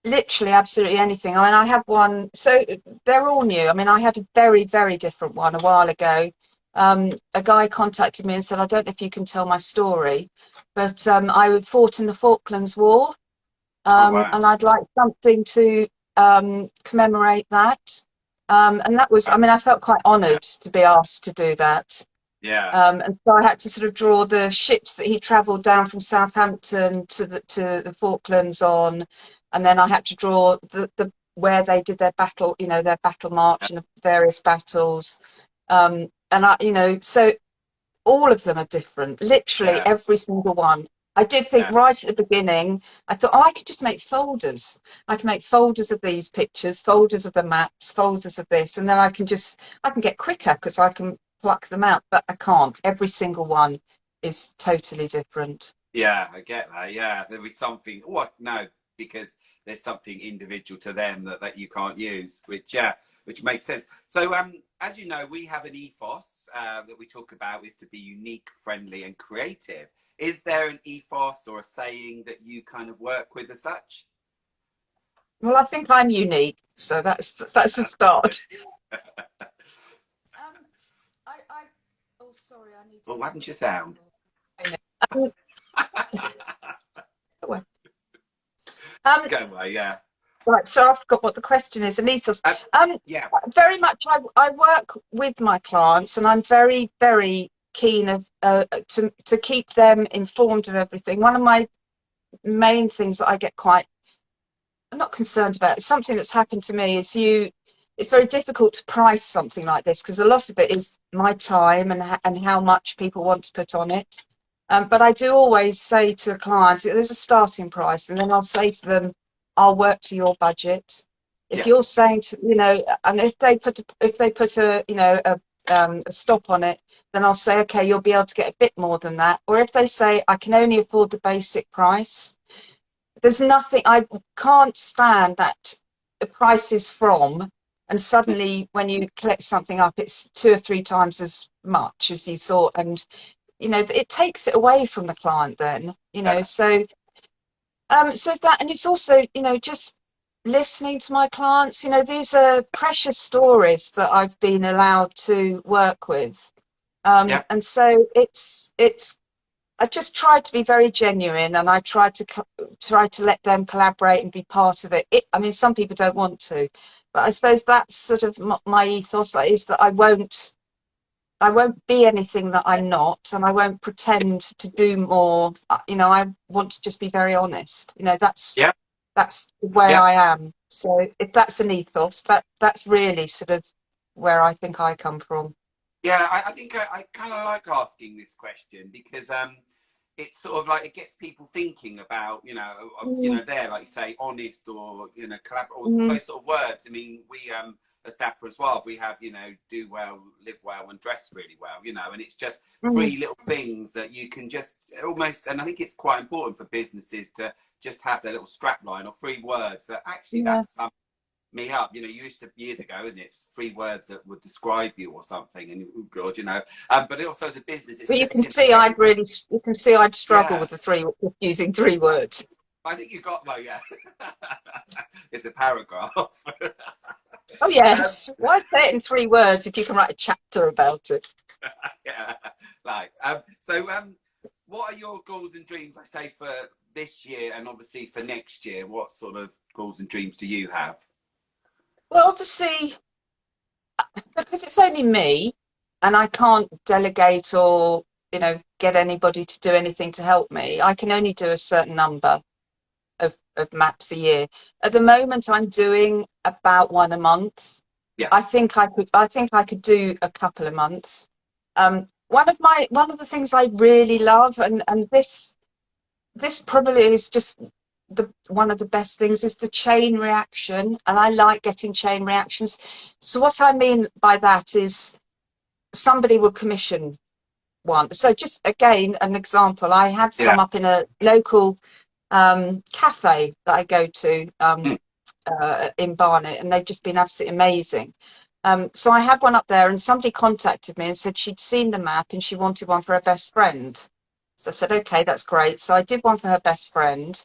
Speaker 2: literally absolutely anything. I mean, I had one, so they're all new. I mean, I had a very, very different one a while ago. A guy contacted me and said, I don't know if you can tell my story, but I fought in the Falklands War,
Speaker 1: Oh, wow.
Speaker 2: and I'd like something to commemorate that. And that was, I mean, I felt quite
Speaker 1: Yeah.
Speaker 2: honoured to be asked to do that.
Speaker 1: Yeah.
Speaker 2: And so I had to sort of draw the ships that he travelled down from Southampton to the Falklands on, and then I had to draw the where they did their battle, their battle march and the various battles. And so all of them are different, literally
Speaker 1: Yeah.
Speaker 2: every single one. I did think
Speaker 1: Yeah.
Speaker 2: right at the beginning, I thought, oh, I could just make folders. I can make folders of these pictures, folders of the maps, folders of this, and then I can get quicker because I can pluck them out, but I can't. Every single one is totally different.
Speaker 1: Yeah, I get that. Yeah, there'll be something. What? No, because there's something individual to them that you can't use, which makes sense. So, as you know, we have an ethos that we talk about is to be unique, friendly, and creative. Is there an ethos or a saying that you kind of work with as such?
Speaker 2: Well, I think I'm unique, so that's a start.
Speaker 3: Um, I oh sorry, I need
Speaker 1: Well,
Speaker 3: to
Speaker 1: what happened
Speaker 3: put
Speaker 1: to your
Speaker 3: the
Speaker 1: sound?
Speaker 3: tangle.
Speaker 2: Um, um,
Speaker 1: Go away. Yeah.
Speaker 2: right, so I've got what the question is, an ethos.
Speaker 1: Uh,
Speaker 2: Um,
Speaker 1: yeah.
Speaker 2: very much. I work with my clients, and I'm very, very keen to keep them informed of everything. One of my main things that I get quite, I'm not concerned about. It's something that's happened to me. It's very difficult to price something like this because a lot of it is my time and how much people want to put on it. But I do always say to a client, there's a starting price, and then I'll say to them, I'll work to your budget. If
Speaker 1: Yeah.
Speaker 2: you're saying to, and if they put a stop on it, then I'll say, okay, you'll be able to get a bit more than that. Or if they say, I can only afford the basic price, there's nothing, I can't stand that the price is from, and suddenly when you collect something up, it's 2 or 3 times as much as you thought. And it takes it away from the client then,
Speaker 1: Yeah.
Speaker 2: so it's that, and it's also, just listening to my clients. These are precious stories that I've been allowed to work with.
Speaker 1: Yeah.
Speaker 2: And so I just try to be very genuine, and I try to let them collaborate and be part of it. I mean, some people don't want to, but I suppose that's sort of my ethos, is that won't be anything that I'm not, and I won't pretend to do more. You know, I want to just be very honest. You know,
Speaker 1: Yeah,
Speaker 2: that's the way
Speaker 1: yeah.
Speaker 2: I am. So if that's an ethos, that's really sort of where I think I come from.
Speaker 1: Yeah, I think I kind of like asking this question because it's sort of like it gets people thinking about,
Speaker 2: Mm,
Speaker 1: there, like you say, honest or, collab or
Speaker 2: mm,
Speaker 1: those sort of words. I mean, we, as Dapper Suave, we have, do well, live well, and dress really well, and it's just
Speaker 2: mm,
Speaker 1: three little things that you can just almost, and I think it's quite important for businesses to just have their little strap line or three words that actually
Speaker 2: yeah.
Speaker 1: that's me up. You used to years ago, isn't it? Three words that would describe you or something, and oh god, But it also as a business, it's
Speaker 2: But
Speaker 1: just
Speaker 2: you can see I'd struggle
Speaker 1: yeah.
Speaker 2: with using three words.
Speaker 1: I think you got yeah. It's a paragraph.
Speaker 2: Oh yes, why say it in three words if you can write a chapter about it?
Speaker 1: Yeah, like what are your goals and dreams? I say for this year and obviously for next year. What sort of goals and dreams do you have?
Speaker 2: Well, obviously, because it's only me, and I can't delegate or get anybody to do anything to help me. I can only do a certain number of maps a year. At the moment, I'm doing about one a month.
Speaker 1: Yeah,
Speaker 2: I think I could do a couple of months. One of the things I really love, and this probably is just one of the best things, is the chain reaction, and I like getting chain reactions. So what I mean by that is somebody will commission one. So just again, an example, I had
Speaker 1: yeah,
Speaker 2: some up in a local cafe that I go to
Speaker 1: mm,
Speaker 2: in Barnet, and they've just been absolutely amazing. So I had one up there, and somebody contacted me and said she'd seen the map and she wanted one for her best friend. So I said, okay, that's great. So I did one for her best friend.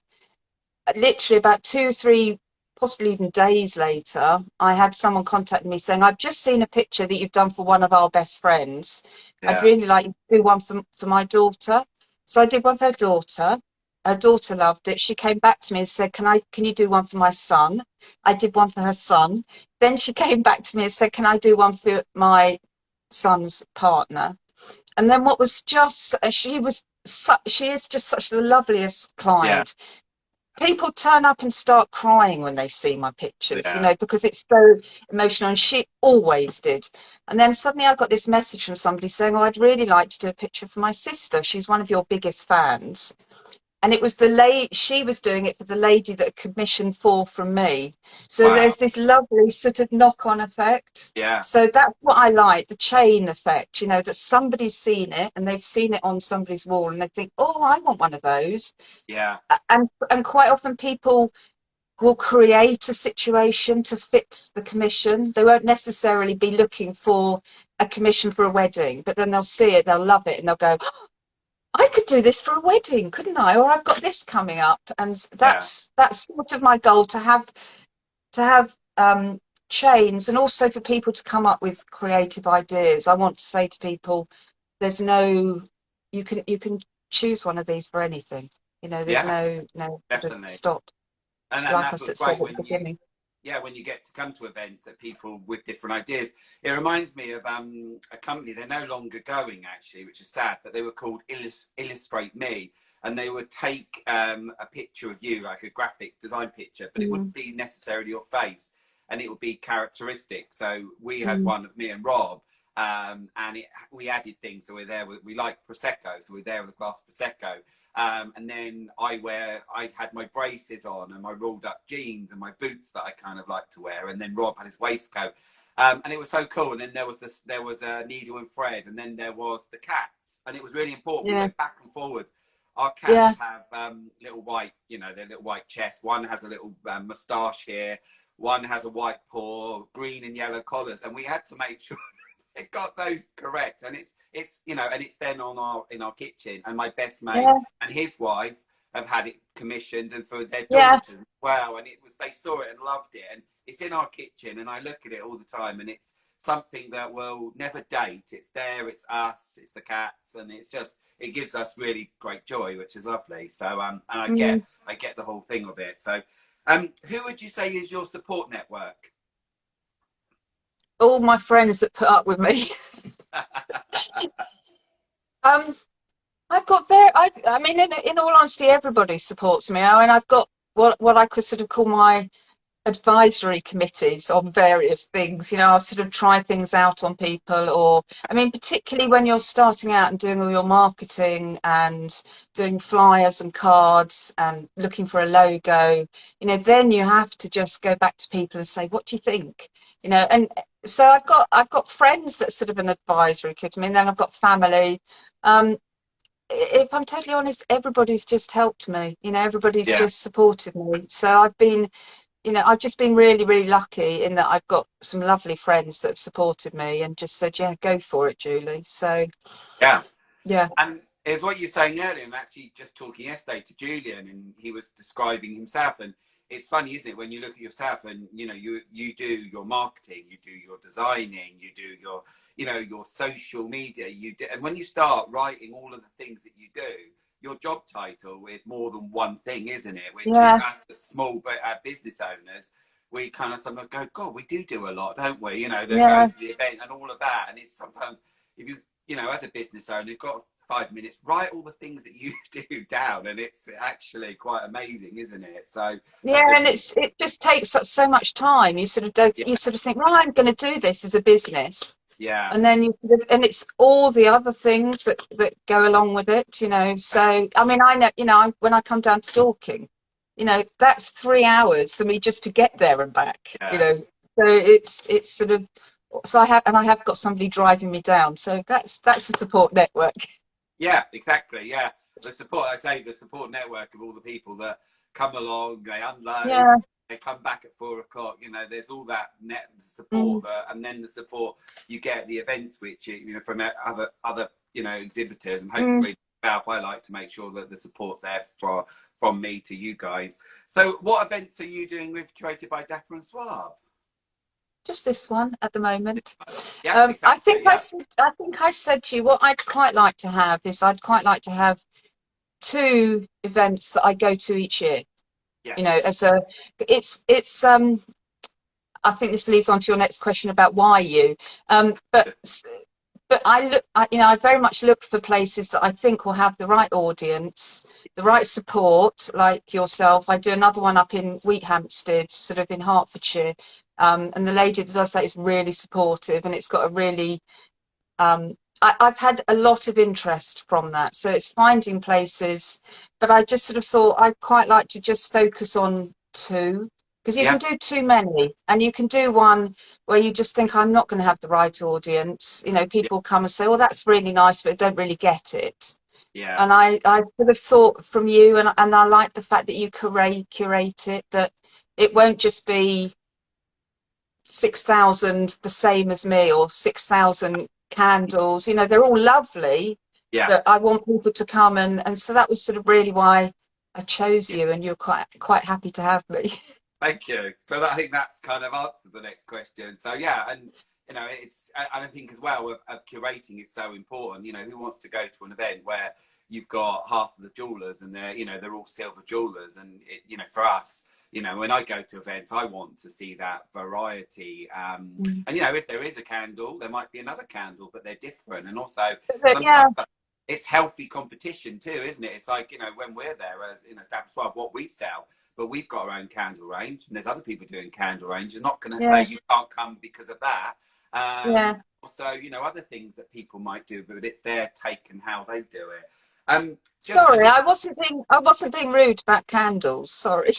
Speaker 2: Literally about 2, 3, possibly even days later, I had someone contact me saying, I've just seen a picture that you've done for one of our best friends. I'd
Speaker 1: yeah,
Speaker 2: really like you to do one for my daughter. So I did one for her daughter. Her daughter loved it. She came back to me and said, can you do one for my son? I did one for her son. Then she came back to me and said, can I do one for my son's partner? And then what was just, she is just such the loveliest
Speaker 1: yeah,
Speaker 2: client. People turn up and start crying when they see my pictures,
Speaker 1: yeah,
Speaker 2: because it's so emotional, and she always did. And then suddenly I got this message from somebody saying, oh, I'd really like to do a picture for my sister. She's one of your biggest fans. And it was she was doing it for the lady that commissioned four from me. So
Speaker 1: wow,
Speaker 2: there's this lovely sort of knock-on effect.
Speaker 1: yeah,
Speaker 2: So that's what I like, the chain effect, that somebody's seen it and they've seen it on somebody's wall and they think, oh, I want one of those.
Speaker 1: yeah,
Speaker 2: And quite often people will create a situation to fit the commission. They won't necessarily be looking for a commission for a wedding, but then they'll see it, they'll love it, and they'll go, oh, I could do this for a wedding, couldn't I? Or I've got this coming up. And
Speaker 1: yeah,
Speaker 2: that's sort of my goal, to have chains, and also for people to come up with creative ideas. I want to say to people, there's no you can choose one of these for anything. There's
Speaker 1: yeah,
Speaker 2: no sort of
Speaker 1: definitely.
Speaker 2: stop,
Speaker 1: And
Speaker 2: like I
Speaker 1: that's what's
Speaker 2: said
Speaker 1: great
Speaker 2: at the
Speaker 1: when
Speaker 2: beginning.
Speaker 1: when you get to come to events that people with different ideas. It reminds me of a company, they're no longer going actually, which is sad, but they were called Illustrate Me, and they would take a picture of you, like a graphic design picture, but it
Speaker 2: Mm,
Speaker 1: wouldn't be necessarily your face, and it would be characteristic. So we had
Speaker 2: mm,
Speaker 1: one of me and Rob, and we added things. So we're there we like prosecco, so we're there with a glass of prosecco. And then I had my braces on and my rolled up jeans and my boots that I kind of like to wear. And then Rob had his waistcoat. And it was so cool. And then there was a needle and thread, and then there was the cats. And it was really important. We
Speaker 2: yeah,
Speaker 1: went back and forward. Our
Speaker 2: yeah,
Speaker 1: cats have little white, their little white chest. One has a little moustache here. One has a white paw, green and yellow collars. And we had to make sure it got those correct, and it's and it's then on in our kitchen, and my best mate
Speaker 2: yeah,
Speaker 1: and his wife have had it commissioned and for their
Speaker 2: yeah,
Speaker 1: daughters as well, and they saw it and loved it, and it's in our kitchen, and I look at it all the time, and it's something that will never date. It's there, it's us, it's the cats, and it gives us really great joy, which is lovely. So and
Speaker 2: mm.
Speaker 1: I get the whole thing of it. So who would you say is your support network?
Speaker 2: All my friends that put up with me. Um, I've got there. I mean, in all honesty, everybody supports me. I mean, I've got what I could sort of call my advisory committees on various things. You know, I'll sort of try things out on people, or I mean, particularly when you're starting out and doing all your marketing and doing flyers and cards and looking for a logo, you know, then you have to just go back to people and say, what do you think? You know, and so I've got friends that sort of an advisory committee, and then I've got family. Um, if I'm totally honest, everybody's just helped me. You know, everybody's
Speaker 1: Yeah.
Speaker 2: just supported me. So I've just been really, really lucky in that I've got some lovely friends that have supported me and just said, yeah, go for it, Julie. So,
Speaker 1: Yeah.
Speaker 2: yeah.
Speaker 1: And it's what you're saying earlier, and actually just talking yesterday to Julian, and he was describing himself. And it's funny, isn't it, when you look at yourself and, you know, you do your marketing, you do your designing, you do your, you know, your social media, and when you start writing all of the things that you do, your job title with more than one thing, isn't it? Which is,
Speaker 2: Yeah.
Speaker 1: as the small business owners, we kind of sometimes go, God, we do a lot, don't we? You know, they're
Speaker 2: Yeah.
Speaker 1: going to the event and all of that. And it's sometimes, if you know, as a business owner, you've got 5 minutes, write all the things that you do down, and it's actually quite amazing, isn't it? So
Speaker 2: Yeah,
Speaker 1: that's a,
Speaker 2: and it just takes so much time. You sort of don't,
Speaker 1: yeah,
Speaker 2: you sort of think, right, I'm going to do this as a business.
Speaker 1: yeah,
Speaker 2: And then and it's all the other things that go along with it, you know. So, I mean, I know, you know, when I come down to Dorking, you know, that's 3 hours for me just to get there and back, you
Speaker 1: yeah,
Speaker 2: know. So it's sort of, so I have got somebody driving me down. So that's a support network.
Speaker 1: yeah, exactly, yeah. The support, I say, the support network of all the people that come along, they unload,
Speaker 2: Yeah.
Speaker 1: they come back at 4 o'clock. You know, there's all that net support,
Speaker 2: Mm,
Speaker 1: and then the support you get at the events, which, you know, from other you know, exhibitors, and
Speaker 2: mm.
Speaker 1: hopefully I like to make sure that the support's there from me to you guys. So what events are you doing with Curated by Dapper and Suave?
Speaker 2: Just this one at the moment.
Speaker 1: Yeah,
Speaker 2: I
Speaker 1: exactly,
Speaker 2: think
Speaker 1: yeah,
Speaker 2: I think I said to you what I'd quite like to have is I'd quite like to have two events that I go to each year. You know,
Speaker 1: yes,
Speaker 2: as a it's I think this leads on to your next question about why you. But you know, I very much look for places that I think will have the right audience, the right support, like yourself. I do another one up in Wheathampstead, sort of in Hertfordshire, and the lady that does that is really supportive, and it's got a really I've had a lot of interest from that. So it's finding places, but I just sort of thought I'd quite like to just focus on two, because you can
Speaker 1: yeah,
Speaker 2: do too many, and you can do one where you just think I'm not going to have the right audience. You know,
Speaker 1: yeah,
Speaker 2: people come and say, "Oh, that's really nice," but don't really get it.
Speaker 1: yeah,
Speaker 2: And I sort of thought from you, and I like the fact that you curate it, that it won't just be 6,000 the same as me or 6,000 candles. You know, they're all lovely,
Speaker 1: yeah.
Speaker 2: but I want people to come, and so that was sort of really why I chose
Speaker 1: Yeah.
Speaker 2: you, and you're quite happy to have me.
Speaker 1: Thank you. So I think that's kind of answered the next question. So yeah, and you know, and I think as well of curating is so important. You know, who wants to go to an event where you've got half of the jewelers and they're, you know, they're all silver jewelers, and you know, for us, you know, when I go to events, I want to see that variety.
Speaker 2: Mm.
Speaker 1: And you know, if there is a candle, there might be another candle, but they're different. And also,
Speaker 2: But yeah,
Speaker 1: sometimes it's healthy competition too, isn't it? It's like, you know, when we're there as, you know, Dapper Suave, what we sell, but we've got our own candle range, and there's other people doing candle range. You're not going to say
Speaker 2: yeah,
Speaker 1: you can't come because of that.
Speaker 2: yeah.
Speaker 1: Also, you know, other things that people might do, but it's their take and how they do it. I
Speaker 2: Sorry,
Speaker 1: just,
Speaker 2: I wasn't being rude about candles. Sorry.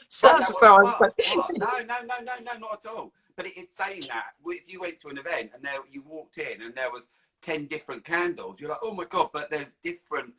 Speaker 2: So
Speaker 1: oh, that
Speaker 2: as
Speaker 1: was
Speaker 2: far
Speaker 1: what? No, no, no, no, no, not at all. But it's saying that if you went to an event and there you walked in and there was 10 different candles, you're like, oh my god! But there's different,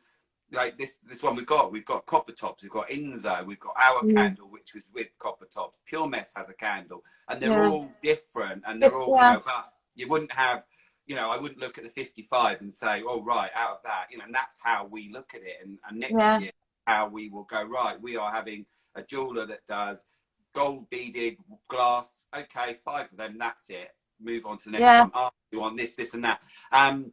Speaker 1: like this one we've got copper tops, we've got Inzo, we've got our
Speaker 2: Mm,
Speaker 1: candle which was with copper tops, Pure Mess has a candle, and they're
Speaker 2: yeah,
Speaker 1: all different, and they're all, you
Speaker 2: yeah,
Speaker 1: know, but you wouldn't have, you know, I wouldn't look at the 55 and say, oh right, out of that, you know, and that's how we look at it. And next
Speaker 2: yeah,
Speaker 1: year how we will go, right, we are having a jeweler that does gold beaded glass, okay, 5 of them, that's it, move on to the next
Speaker 2: yeah,
Speaker 1: one. Oh, you want this and that. um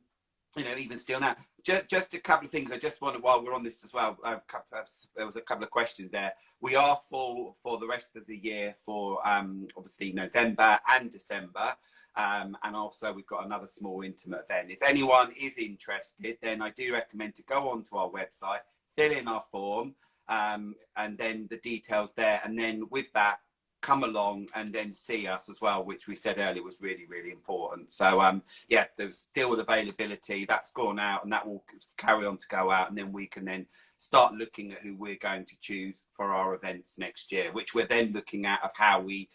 Speaker 1: even still now. Just a couple of things I just wanted, while we're on this as well, there was a couple of questions there. We are full for the rest of the year for obviously November and December. And also we've got another small intimate event. If anyone is interested, then I do recommend to go onto our website, fill in our form, and then the details there. And then with that, come along and then see us as well, which we said earlier was really, really important. So yeah, there's still with availability, that's gone out, and that will carry on to go out, and then we can then start looking at who we're going to choose for our events next year, which we're then looking at of how we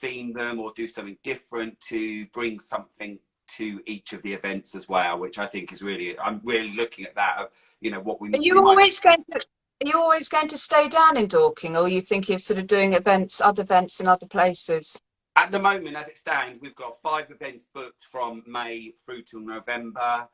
Speaker 1: theme them or do something different to bring something to each of the events as well, which I think is really, I'm really looking at that of, what we
Speaker 2: Are you always going to? Are you always going to stay down in Dorking, or are you thinking of sort of doing other events in other places?
Speaker 1: At the moment, as it stands, we've got 5 events booked from May through till November.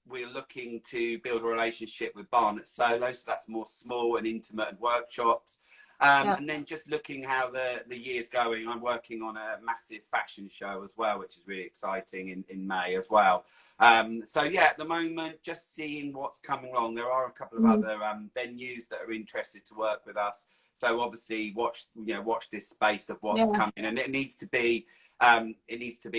Speaker 1: We're looking to build a relationship with Barnet Solo, so that's more small and intimate and workshops. And then just looking how the year's going, I'm working on a massive fashion show as well, which is really exciting in May as well. So yeah, at the moment, just seeing what's coming along. There are a couple of other venues that are interested to work with us. So obviously watch this space of what's coming, and it needs to be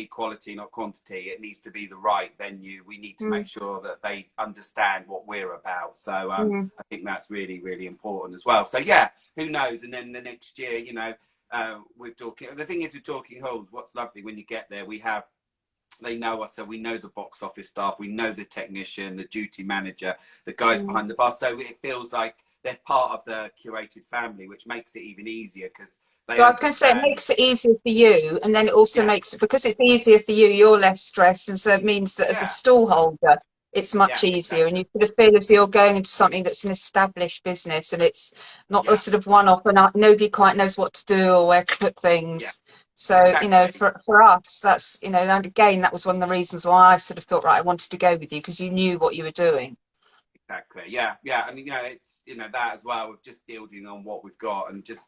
Speaker 1: quality, not quantity. It needs to be the right venue. We need to make sure that they understand what we're about. So I think that's really, really important as well. So yeah, who knows? And then the next year, with Dorking, the thing is with Dorking Halls, what's lovely when you get there, they know us, so we know the box office staff, we know the technician, the duty manager, the guys behind the bar. So it feels like they're part of the Curated family, which makes it even easier because
Speaker 2: So I was going to say it makes it easier for you, and then it also makes it, because it's easier for you, you're less stressed, and so it means that as a stall holder, it's much easier, and you sort of feel as you're going into something that's an established business, and it's not a sort of one-off, and nobody quite knows what to do or where to put things. So for us, that's and again, that was one of the reasons why I sort of thought, right, I wanted to go with you, because you knew what you were doing.
Speaker 1: Exactly. Yeah. And it's that as well, with just building on what we've got, and just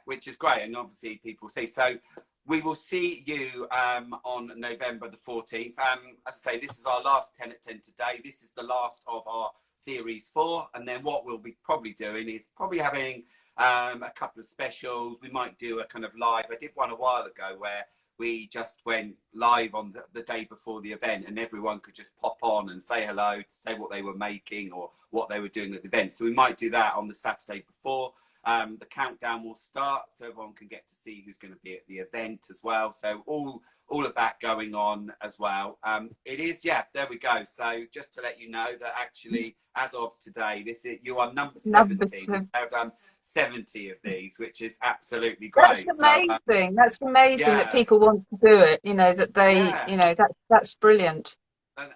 Speaker 1: which is great. And obviously people see. So we will see you on November the 14th. As I say, this is our last 10 at 10 today. This is the last of our series 4, and then what we'll be probably doing is probably having a couple of specials. We might do a kind of live. I did one a while ago where we just went live on the day before the event, and everyone could just pop on and say hello, to say what they were making or what they were doing at the event. So we might do that on the Saturday before. The countdown will start, so everyone can get to see who's going to be at the event as well. So all of that going on as well. It is, there we go. So just to let you know that actually, as of today, you are number 70. We've done 70 of these, which is absolutely great.
Speaker 2: That's amazing. That's amazing that people want to do it. That they, that's brilliant.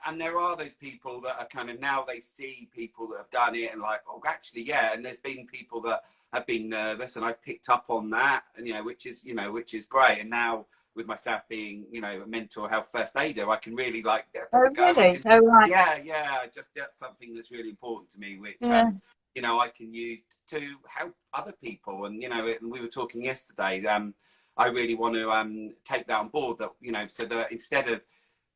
Speaker 1: And there are those people that are kind of, now they see people that have done it and like, oh, actually, and there's been people that have been nervous, and I picked up on that, and which is great. And now with myself being a mental health first aider, I can really like
Speaker 2: really? Oh, right.
Speaker 1: Just that's something that's really important to me, which I can use to help other people. And and we were talking yesterday, I really want to take that on board, that so that instead of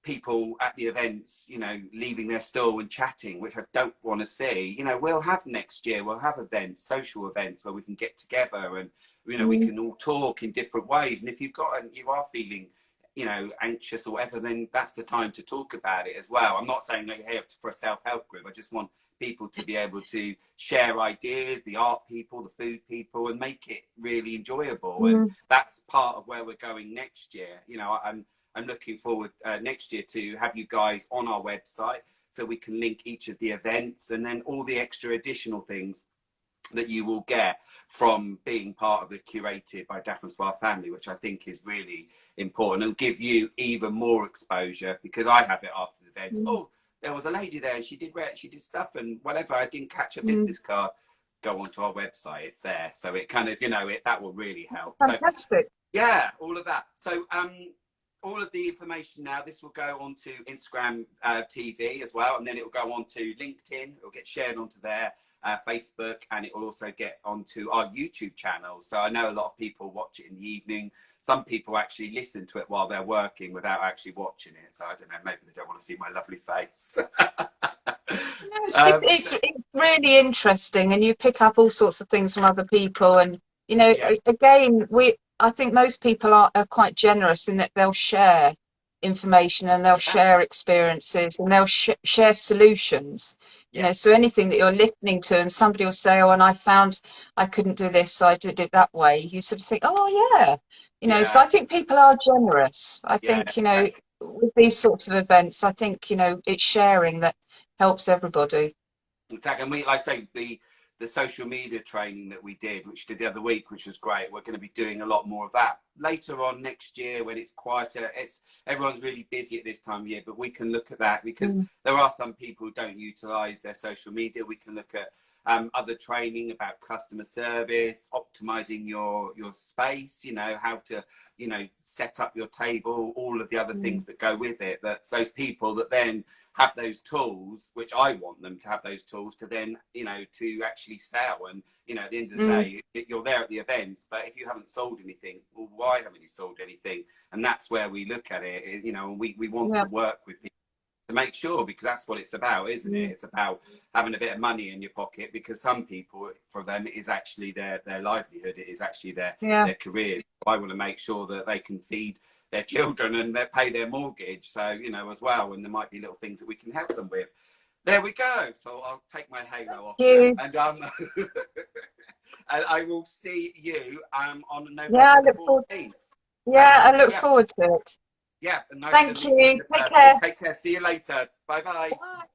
Speaker 1: people at the events leaving their stall and chatting, which I don't want to see, we'll have next year, we'll have events, social events where we can get together, and we can all talk in different ways. And if you are feeling anxious or whatever, then that's the time to talk about it as well. I'm not saying that you're here for a self-help group. I just want people to be able to share ideas, the art people, the food people, and make it really enjoyable. And that's part of where we're going next year. I'm looking forward next year to have you guys on our website, so we can link each of the events, and then all the extra additional things that you will get from being part of the Curated by Dapper Suave family, which I think is really important, and give you even more exposure, because I have it after the events. Oh, there was a lady there and she did stuff and whatever. I didn't catch a business card. Go onto our website, it's there. So it kind of, that will really help.
Speaker 2: Fantastic.
Speaker 1: So, all of that. So all of the information now, this will go onto Instagram TV as well, and then it will go on to LinkedIn. It will get shared onto there. Facebook, and it will also get onto our YouTube channel. So I know a lot of people watch it in the evening. Some people actually listen to it while they're working without actually watching it. So I don't know, maybe they don't want to see my lovely face.
Speaker 2: No, it's really interesting, and you pick up all sorts of things from other people. And
Speaker 1: yeah,
Speaker 2: again, I think most people are quite generous in that they'll share information and they'll
Speaker 1: yeah,
Speaker 2: share experiences and they'll share solutions. So
Speaker 1: yes,
Speaker 2: anything that you're listening to, and somebody will say, "Oh, and I found I couldn't do this, so I did it that way." You sort of think, "Oh, yeah." So
Speaker 1: yeah,
Speaker 2: I think people are generous. I
Speaker 1: yeah,
Speaker 2: think,
Speaker 1: exactly.
Speaker 2: with these sorts of events, I think, it's sharing that helps everybody.
Speaker 1: Exactly. And we, like I say, the social media training that we did, which we did the other week, which was great. We're going to be doing a lot more of that later on next year when it's quieter. Everyone's really busy at this time of year, but we can look at that because
Speaker 2: Mm.
Speaker 1: there are some people who don't utilize their social media. We can look at other training about customer service, optimizing your space, how to, set up your table, all of the other
Speaker 2: Mm.
Speaker 1: things that go with it. That's those people that then have those tools, which I want them to have those tools to then, to actually sell. And, at the end of the
Speaker 2: Mm.
Speaker 1: day, you're there at the events, but if you haven't sold anything, well, why haven't you sold anything? And that's where we look at it, we want
Speaker 2: Yeah.
Speaker 1: to work with people to make sure, because that's what it's about, isn't it?
Speaker 2: Mm.
Speaker 1: It's about having a bit of money in your pocket, because some people, for them, it is actually their livelihood. It is actually
Speaker 2: Yeah.
Speaker 1: their career. I want to make sure that they can feed their children and they pay their mortgage. So, as well, and there might be little things that we can help them with. There we go. So I'll take my halo off now,
Speaker 2: You.
Speaker 1: and and I will see you on
Speaker 2: Yeah,
Speaker 1: November
Speaker 2: I
Speaker 1: the
Speaker 2: look forward.
Speaker 1: 14th.
Speaker 2: Yeah, I look
Speaker 1: Yeah,
Speaker 2: forward to it.
Speaker 1: yeah, nice to
Speaker 2: Thank
Speaker 1: meet you
Speaker 2: you.
Speaker 1: in
Speaker 2: Take
Speaker 1: person.
Speaker 2: care.
Speaker 1: Take care. See you later. Bye bye.
Speaker 2: Bye.